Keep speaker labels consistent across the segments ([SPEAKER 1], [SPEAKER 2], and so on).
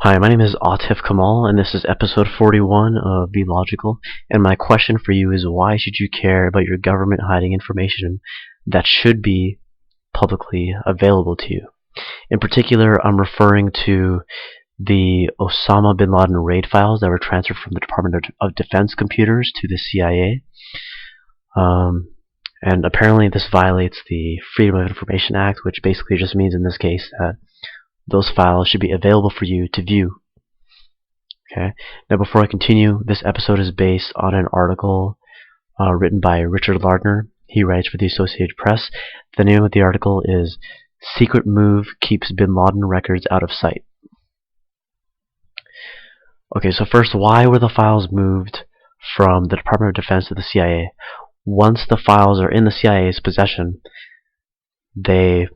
[SPEAKER 1] Hi, my name is Autif Kamal, and this is episode 41 of Be Logical. And my question for you is, why should you care about your government hiding information that should be publicly available to you? In particular, I'm referring to the Osama bin Laden raid files that were transferred from the Department of Defense computers to the CIA. And apparently this violates the Freedom of Information Act, which basically just means in this case that those files should be available for you to view. Okay. Now, before I continue, this episode is based on an article written by Richard Lardner. He writes for the Associated Press. The name of the article is "Secret Move Keeps Bin Laden Records Out of Sight." Okay, so first, why were the files moved from the Department of Defense to the CIA? Once the files are in the CIA's possession, they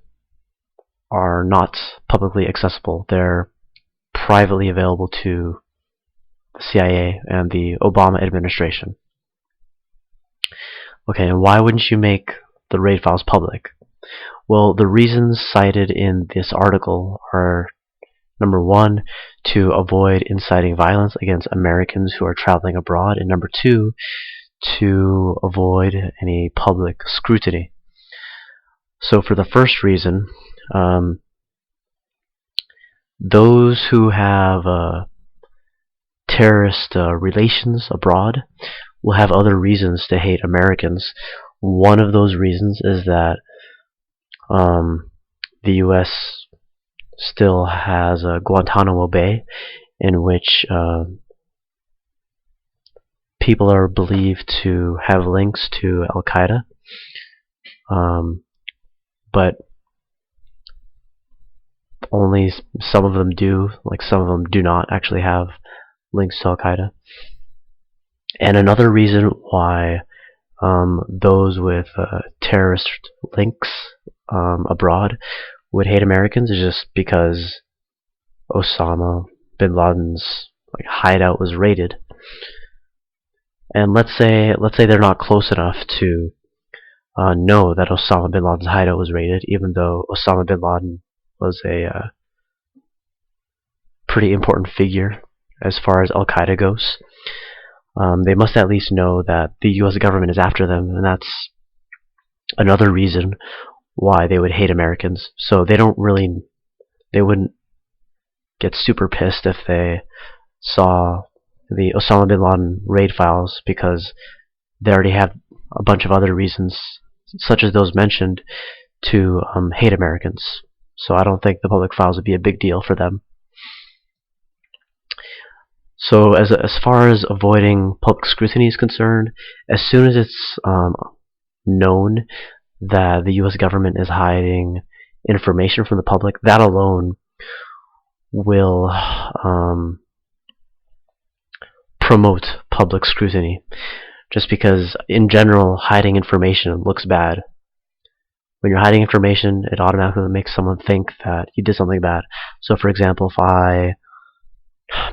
[SPEAKER 1] are not publicly accessible. They're privately available to the CIA and the Obama administration. Okay, and why wouldn't you make the RAID files public? Well, the reasons cited in this article are: number one, to avoid inciting violence against Americans who are traveling abroad, and number two, to avoid any public scrutiny. So for the first reason, those who have terrorist relations abroad will have other reasons to hate Americans. One of those reasons is that the US still has Guantanamo Bay, in which people are believed to have links to Al-Qaeda, but only some of them do, like some of them do not actually have links to Al-Qaeda. And another reason why those with terrorist links abroad would hate Americans is just because Osama bin Laden's hideout was raided. And let's say they're not close enough to know that Osama bin Laden's hideout was raided, even though Osama bin Laden was a pretty important figure as far as Al-Qaeda goes. They must at least know that the US government is after them, and that's another reason why they would hate Americans. So they wouldn't get super pissed if they saw the Osama bin Laden raid files, because they already have a bunch of other reasons, such as those mentioned, to hate Americans. So I don't think the public files would be a big deal for them. So as far as avoiding public scrutiny is concerned, as soon as it's known that the US government is hiding information from the public, that alone will promote public scrutiny. Just because, in general, hiding information looks bad. When you're hiding information, it automatically makes someone think that you did something bad. So for example, if I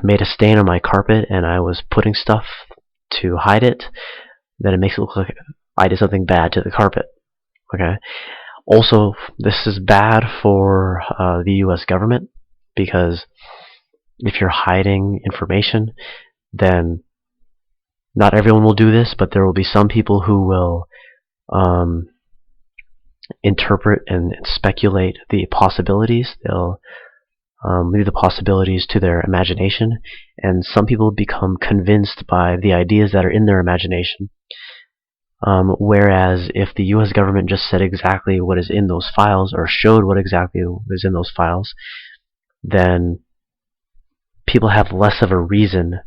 [SPEAKER 1] made a stain on my carpet and I was putting stuff to hide it, then it makes it look like I did something bad to the carpet. Okay. Also, this is bad for the US government, because if you're hiding information, then not everyone will do this, but there will be some people who will interpret and speculate the possibilities. They'll leave the possibilities to their imagination, and some people become convinced by the ideas that are in their imagination. Whereas if the US government just said exactly what is in those files, or showed what exactly is in those files, then people have less of a reason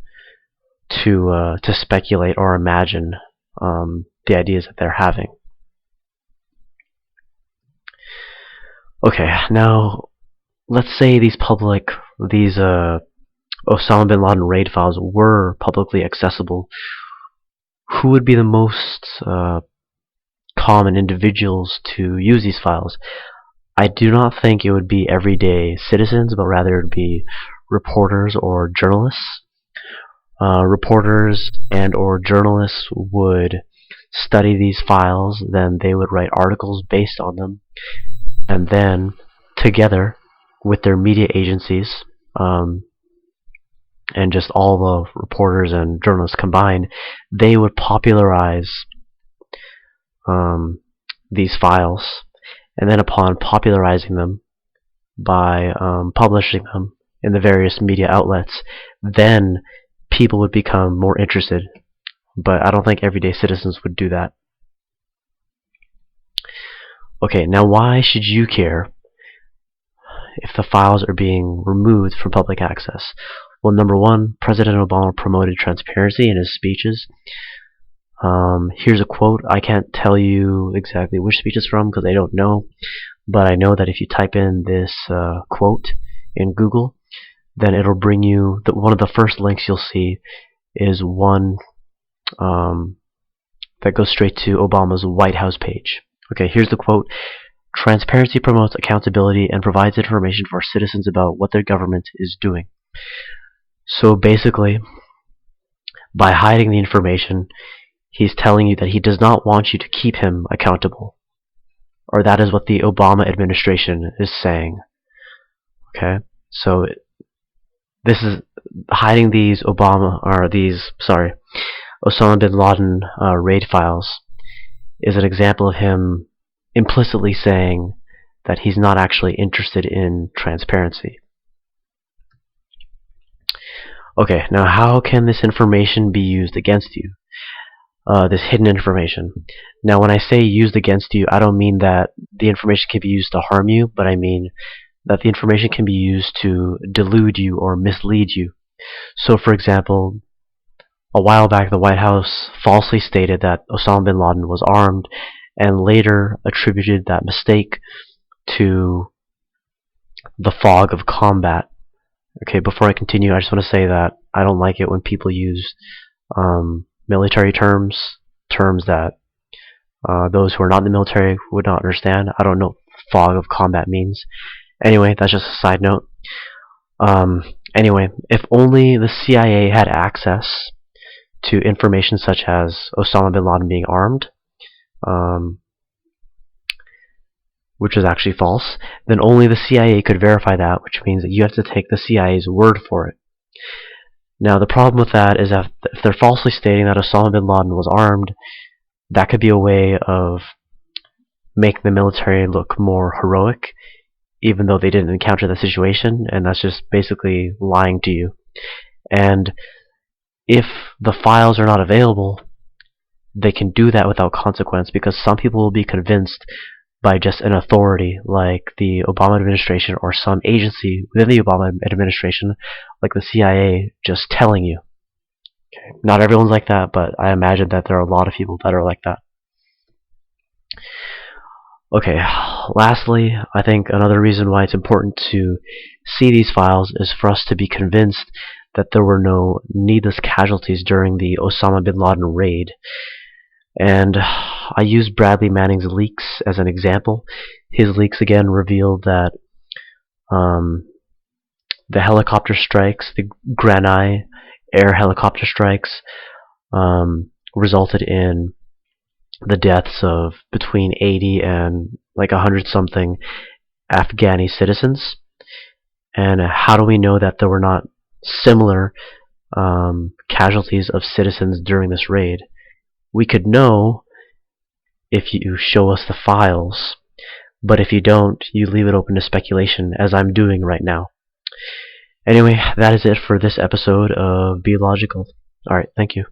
[SPEAKER 1] to speculate or imagine the ideas that they're having. Okay, now let's say these Osama bin Laden raid files were publicly accessible. Who would be the most common individuals to use these files? I do not think it would be everyday citizens, but rather it would be reporters or journalists. Reporters and or journalists would study these files, then they would write articles based on them, and then together with their media agencies, and just all the reporters and journalists combined, they would popularize these files, and then upon popularizing them by publishing them in the various media outlets, then people would become more interested. But I don't think everyday citizens would do that. Okay, now why should you care if the files are being removed from public access? Well, number one, President Obama promoted transparency in his speeches. Here's a quote. I can't tell you exactly which speech it's from because I don't know, but I know that if you type in this quote in Google, then it'll bring you one of the first links you'll see is one that goes straight to Obama's White House page. Okay, here's the quote. Transparency promotes accountability and provides information for citizens about what their government is doing. So basically, by hiding the information, he's telling you that he does not want you to keep him accountable. Or that is what the Obama administration is saying. Okay? So this is hiding these Osama bin Laden raid files is an example of him implicitly saying that he's not actually interested in transparency. Okay, now how can this information be used against you? This hidden information. Now when I say used against you, I don't mean that the information can be used to harm you, but I mean that the information can be used to delude you or mislead you. So for example, a while back the White House falsely stated that Osama bin Laden was armed and later attributed that mistake to the fog of combat. Okay, before I continue, I just want to say that I don't like it when people use military terms that those who are not in the military would not understand. I don't know what fog of combat means. Anyway, that's just a side note. Anyway, if only the CIA had access to information such as Osama bin Laden being armed, which is actually false, then only the CIA could verify that, which means that you have to take the CIA's word for it. Now the problem with that is that if they're falsely stating that Osama bin Laden was armed, that could be a way of making the military look more heroic, even though they didn't encounter the situation, and that's just basically lying to you. And if the files are not available, they can do that without consequence, because some people will be convinced by just an authority like the Obama administration or some agency within the Obama administration, like the CIA, just telling you. Okay. Not everyone's like that, but I imagine that there are a lot of people that are like that. Okay, lastly, I think another reason why it's important to see these files is for us to be convinced that there were no needless casualties during the Osama bin Laden raid. And I use Bradley Manning's leaks as an example. His leaks again revealed that the helicopter strikes, the Granai air helicopter strikes, resulted in the deaths of between 80 and like 100 something Afghani citizens. And how do we know that there were not similar casualties of citizens during this raid? We could know if you show us the files, but if you don't, you leave it open to speculation, as I'm doing right now. Anyway, that is it for this episode of Be Logical. Alright, thank you.